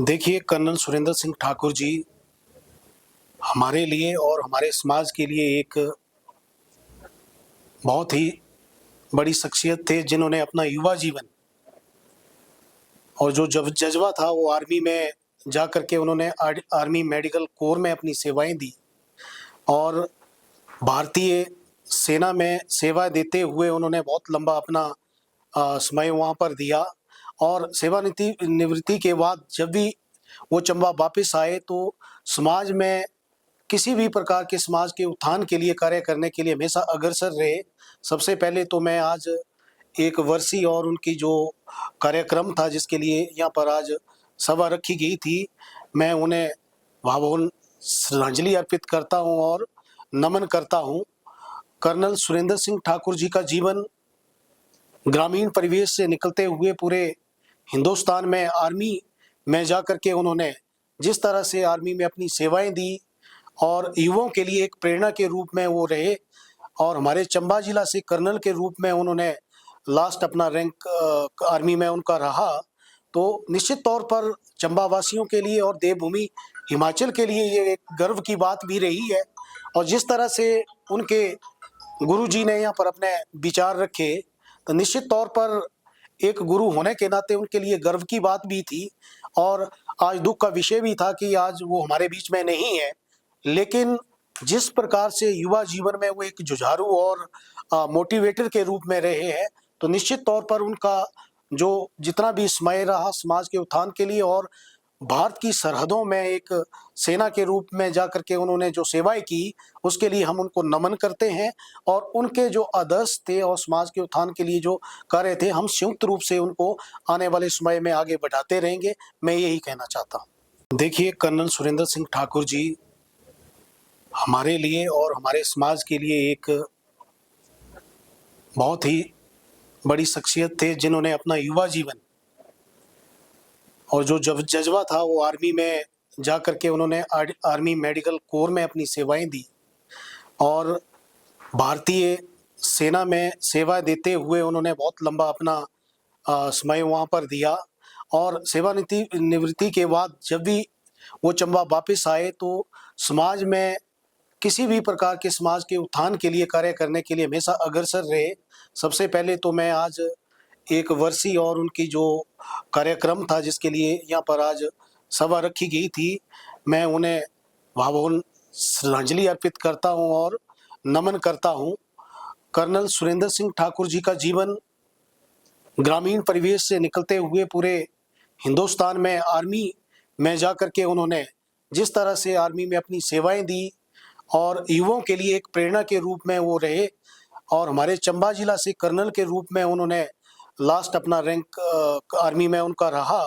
देखिए, कर्नल सुरेंद्र सिंह ठाकुर जी हमारे लिए और हमारे समाज के लिए एक बहुत ही बड़ी शख्सियत थे, जिन्होंने अपना युवा जीवन और जो जज़्बा था वो आर्मी में जा कर के उन्होंने आर्मी मेडिकल कोर में अपनी सेवाएँ दी और भारतीय सेना में सेवा देते हुए उन्होंने बहुत लंबा अपना समय वहाँ पर दिया और सेवानिवृत्ति के बाद जब भी वो चंबा वापस आए तो समाज में किसी भी प्रकार के समाज के उत्थान के लिए कार्य करने के लिए हमेशा अग्रसर रहे। सबसे पहले तो मैं आज एक वर्षी और उनकी जो कार्यक्रम था जिसके लिए यहाँ पर आज सभा रखी गई थी, मैं उन्हें भावपूर्ण श्रद्धांजलि अर्पित करता हूँ और नमन करता हूँ। कर्नल सुरेंद्र सिंह ठाकुर जी का जीवन ग्रामीण परिवेश से निकलते हुए पूरे हिंदुस्तान में आर्मी में जाकर के उन्होंने जिस तरह से आर्मी में अपनी सेवाएँ दी और युवाओं के लिए एक प्रेरणा के रूप में वो रहे और हमारे चंबा जिला से कर्नल के रूप में उन्होंने लास्ट अपना रैंक आर्मी में उनका रहा। तो निश्चित तौर पर चंबा वासियों के लिए और देवभूमि हिमाचल के लिए ये एक गर्व की बात भी रही है और जिस तरह से उनके गुरुजी ने यहाँ पर अपने विचार रखे, तो निश्चित तौर पर एक गुरु होने के नाते उनके लिए गर्व की बात भी थी और आज दुःख का विषय भी था कि आज वो हमारे बीच में नहीं है। लेकिन जिस प्रकार से युवा जीवन में वो एक जुझारू और मोटिवेटर के रूप में रहे हैं, तो निश्चित तौर पर उनका जो जितना भी समय रहा समाज के उत्थान के लिए और भारत की सरहदों में एक सेना के रूप में जाकर के उन्होंने जो सेवाएँ की, उसके लिए हम उनको नमन करते हैं और उनके जो आदर्श थे और समाज के उत्थान के लिए जो कार्य थे, हम संयुक्त रूप से उनको आने वाले समय में आगे बढ़ाते रहेंगे। मैं यही कहना चाहता हूँ। देखिए, कर्नल सुरेंद्र सिंह ठाकुर जी हमारे लिए और हमारे समाज के लिए एक बहुत ही बड़ी शख्सियत थे, जिन्होंने अपना युवा जीवन और जो जज़्बा था वो आर्मी में जा कर के उन्होंने आर्मी मेडिकल कोर में अपनी सेवाएँ दी और भारतीय सेना में सेवा देते हुए उन्होंने बहुत लंबा अपना समय वहाँ पर दिया और निवृत्ति के बाद जब भी वो चंबा वापस आए तो समाज में किसी भी प्रकार के समाज के उत्थान के लिए कार्य करने के लिए हमेशा अग्रसर रहे। सबसे पहले तो मैं आज एक वर्षी और उनकी जो कार्यक्रम था जिसके लिए यहाँ पर आज सभा रखी गई थी, मैं उन्हें भावपूर्ण श्रद्धांजलि अर्पित करता हूँ और नमन करता हूँ। कर्नल सुरेंद्र सिंह ठाकुर जी का जीवन ग्रामीण परिवेश से निकलते हुए पूरे हिंदुस्तान में आर्मी में जाकर के उन्होंने जिस तरह से आर्मी में अपनी सेवाएँ दी और युवाओं के लिए एक प्रेरणा के रूप में वो रहे और हमारे चंबा जिला से कर्नल के रूप में उन्होंने लास्ट अपना रैंक आर्मी में उनका रहा।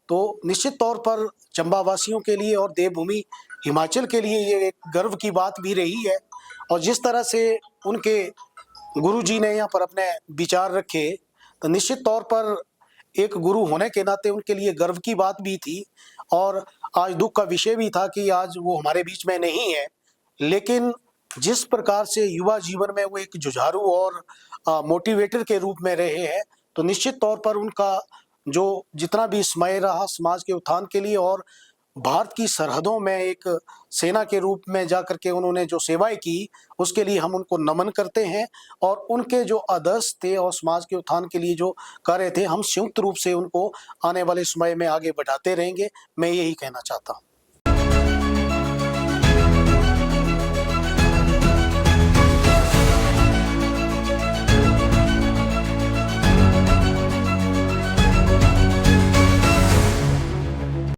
तो निश्चित तौर पर चंबा वासियों के लिए और देवभूमि हिमाचल के लिए ये एक गर्व की बात भी रही है और जिस तरह से उनके गुरुजी ने यहाँ पर अपने विचार रखे, तो निश्चित तौर पर एक गुरु होने के नाते उनके लिए गर्व की बात भी थी और आज दुःख का विषय भी था कि आज वो हमारे बीच में नहीं है। लेकिन जिस प्रकार से युवा जीवन में वो एक जुझारू और मोटिवेटर के रूप में रहे हैं, तो निश्चित तौर पर उनका जो जितना भी समय रहा समाज के उत्थान के लिए और भारत की सरहदों में एक सेना के रूप में जाकर के उन्होंने जो सेवाएँ की, उसके लिए हम उनको नमन करते हैं और उनके जो आदर्श थे और समाज के उत्थान के लिए जो कार्य थे, हम संयुक्त रूप से उनको आने वाले समय में आगे बढ़ाते रहेंगे। मैं यही कहना चाहता हूँ।